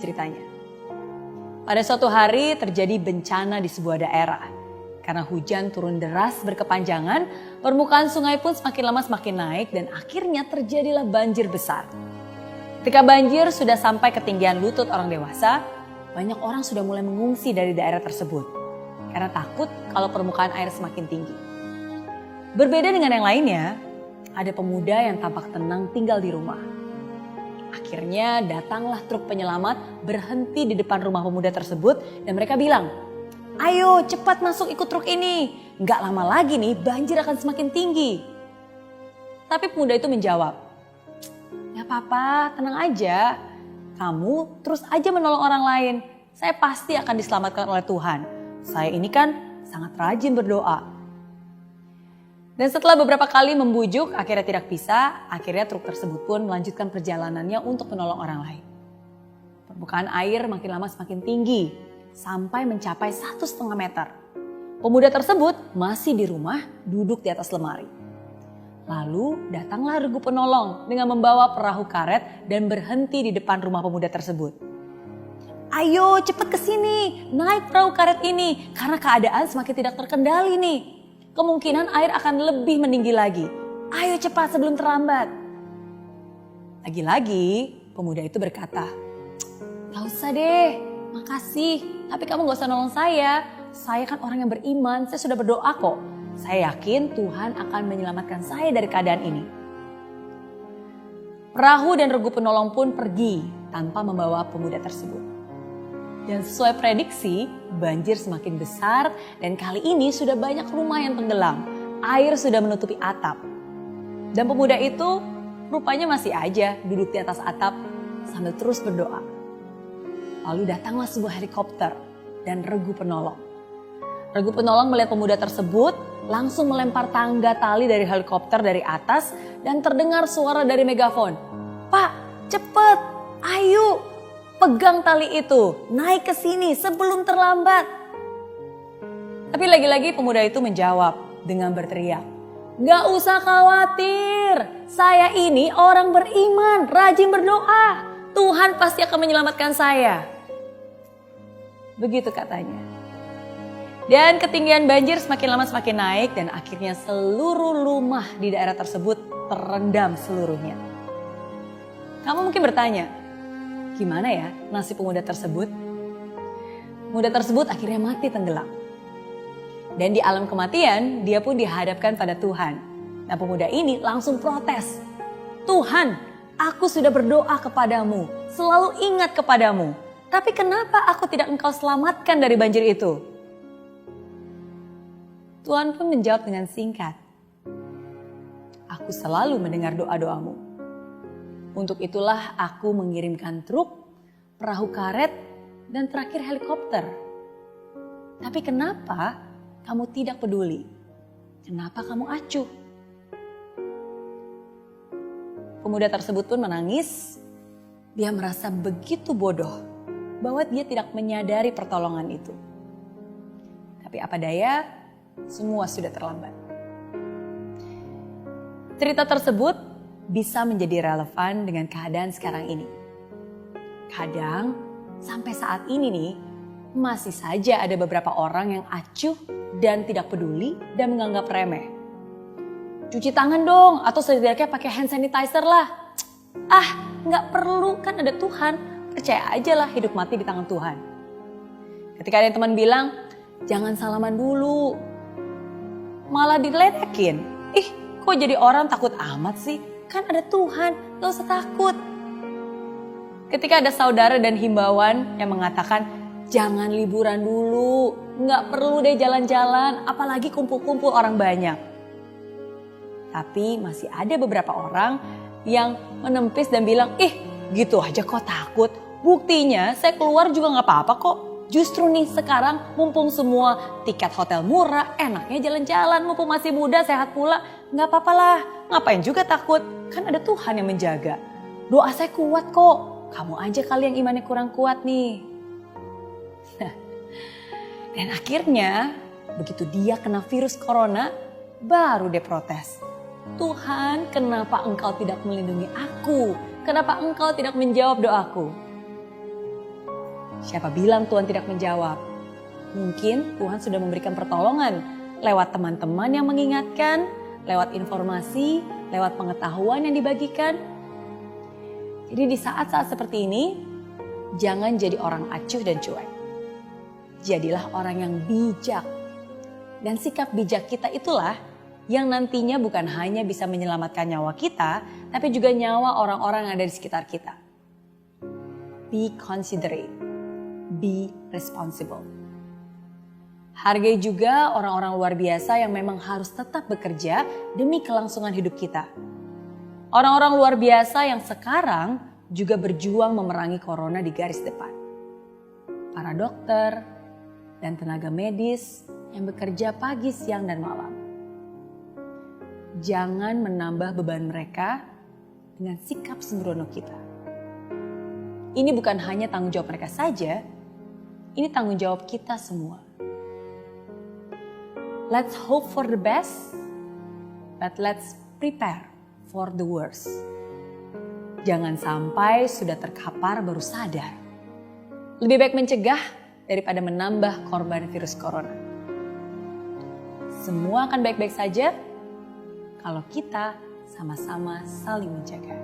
ceritanya. Pada suatu hari terjadi bencana di sebuah daerah. Karena hujan turun deras berkepanjangan, permukaan sungai pun semakin lama semakin naik dan akhirnya terjadilah banjir besar. Ketika banjir sudah sampai ketinggian lutut orang dewasa, banyak orang sudah mulai mengungsi dari daerah tersebut. Karena takut kalau permukaan air semakin tinggi. Berbeda dengan yang lainnya, ada pemuda yang tampak tenang tinggal di rumah. Akhirnya datanglah truk penyelamat berhenti di depan rumah pemuda tersebut dan mereka bilang, "Ayo cepat masuk ikut truk ini, nggak lama lagi nih banjir akan semakin tinggi." Tapi pemuda itu menjawab, "Gak apa-apa, tenang aja. Kamu terus aja menolong orang lain. Saya pasti akan diselamatkan oleh Tuhan. Saya ini kan sangat rajin berdoa." Dan setelah beberapa kali membujuk, akhirnya tidak bisa, akhirnya truk tersebut pun melanjutkan perjalanannya untuk menolong orang lain. Permukaan air makin lama semakin tinggi, sampai mencapai 1,5 meter. Pemuda tersebut masih di rumah, duduk di atas lemari. Lalu datanglah regu penolong dengan membawa perahu karet dan berhenti di depan rumah pemuda tersebut. "Ayo cepat ke sini, naik perahu karet ini, karena keadaan semakin tidak terkendali nih. Kemungkinan air akan lebih meninggi lagi. Ayo cepat sebelum terlambat." Lagi-lagi pemuda itu berkata, "Gak usah deh, makasih. Tapi kamu gak usah nolong saya. Saya kan orang yang beriman, saya sudah berdoa kok. Saya yakin Tuhan akan menyelamatkan saya dari keadaan ini." Perahu dan regu penolong pun pergi tanpa membawa pemuda tersebut. Dan sesuai prediksi, banjir semakin besar dan kali ini sudah banyak rumah yang tenggelam. Air sudah menutupi atap. Dan pemuda itu rupanya masih aja duduk di atas atap sambil terus berdoa. Lalu datanglah sebuah helikopter dan regu penolong. Regu penolong melihat pemuda tersebut, langsung melempar tangga tali dari helikopter dari atas dan terdengar suara dari megafon. "Pak, cepet, ayo, pegang tali itu, naik ke sini sebelum terlambat." Tapi lagi-lagi pemuda itu menjawab dengan berteriak, "Gak usah khawatir, saya ini orang beriman, rajin berdoa. Tuhan pasti akan menyelamatkan saya." Begitu katanya. Dan ketinggian banjir semakin lama semakin naik dan akhirnya seluruh rumah di daerah tersebut terendam seluruhnya. Kamu mungkin bertanya, gimana ya nasib pemuda tersebut? Pemuda tersebut akhirnya mati tenggelam. Dan di alam kematian dia pun dihadapkan pada Tuhan. Nah, pemuda ini langsung protes. "Tuhan, aku sudah berdoa kepadamu, selalu ingat kepadamu. Tapi kenapa aku tidak Engkau selamatkan dari banjir itu?" Tuhan pun menjawab dengan singkat, "Aku selalu mendengar doa-doamu. Untuk itulah aku mengirimkan truk, perahu karet, dan terakhir helikopter. Tapi kenapa kamu tidak peduli? Kenapa kamu acuh?" Pemuda tersebut pun menangis. Dia merasa begitu bodoh bahwa dia tidak menyadari pertolongan itu. Tapi apa daya, semua sudah terlambat. Cerita tersebut bisa menjadi relevan dengan keadaan sekarang ini. Kadang sampai saat ini nih, masih saja ada beberapa orang yang acuh dan tidak peduli dan menganggap remeh. "Cuci tangan dong, atau setidaknya pakai hand sanitizer lah. Nggak perlu, kan ada Tuhan. Percaya aja lah hidup mati di tangan Tuhan." Ketika ada teman bilang, "Jangan salaman dulu," malah diledekin. Kok jadi orang takut amat sih? Kan ada Tuhan, gak usah takut. Ketika ada saudara dan himbauan yang mengatakan, "Jangan liburan dulu, gak perlu deh jalan-jalan, apalagi kumpul-kumpul orang banyak." Tapi masih ada beberapa orang yang menempis dan bilang, gitu aja kok takut. Buktinya saya keluar juga gak apa-apa kok. Justru nih sekarang mumpung semua tiket hotel murah, enaknya jalan-jalan, mumpung masih muda, sehat pula. Gak apa-apa lah, ngapain juga takut, kan ada Tuhan yang menjaga. Doa saya kuat kok, kamu aja kali yang imannya kurang kuat nih. Dan akhirnya begitu dia kena virus corona, baru dia protes. "Tuhan, kenapa Engkau tidak melindungi aku? Kenapa Engkau tidak menjawab doaku?" Siapa bilang Tuhan tidak menjawab? Mungkin Tuhan sudah memberikan pertolongan lewat teman-teman yang mengingatkan, lewat informasi, lewat pengetahuan yang dibagikan. Jadi di saat-saat seperti ini, jangan jadi orang acuh dan cuek. Jadilah orang yang bijak. Dan sikap bijak kita itulah yang nantinya bukan hanya bisa menyelamatkan nyawa kita, tapi juga nyawa orang-orang yang ada di sekitar kita. Be considerate, be responsible. Hargai juga orang-orang luar biasa yang memang harus tetap bekerja demi kelangsungan hidup kita. Orang-orang luar biasa yang sekarang juga berjuang memerangi corona di garis depan. Para dokter dan tenaga medis yang bekerja pagi, siang, dan malam. Jangan menambah beban mereka dengan sikap sembrono kita. Ini bukan hanya tanggung jawab mereka saja, ini tanggung jawab kita semua. Let's hope for the best, but let's prepare for the worst. Jangan sampai sudah terkapar baru sadar. Lebih baik mencegah daripada menambah korban virus corona. Semua akan baik-baik saja kalau kita sama-sama saling menjaga.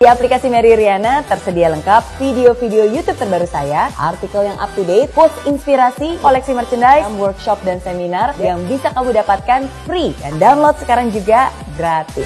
Di aplikasi Mary Riana tersedia lengkap video-video YouTube terbaru saya, artikel yang up to date, post inspirasi, koleksi merchandise, workshop dan seminar yang bisa kamu dapatkan free dan download sekarang juga gratis.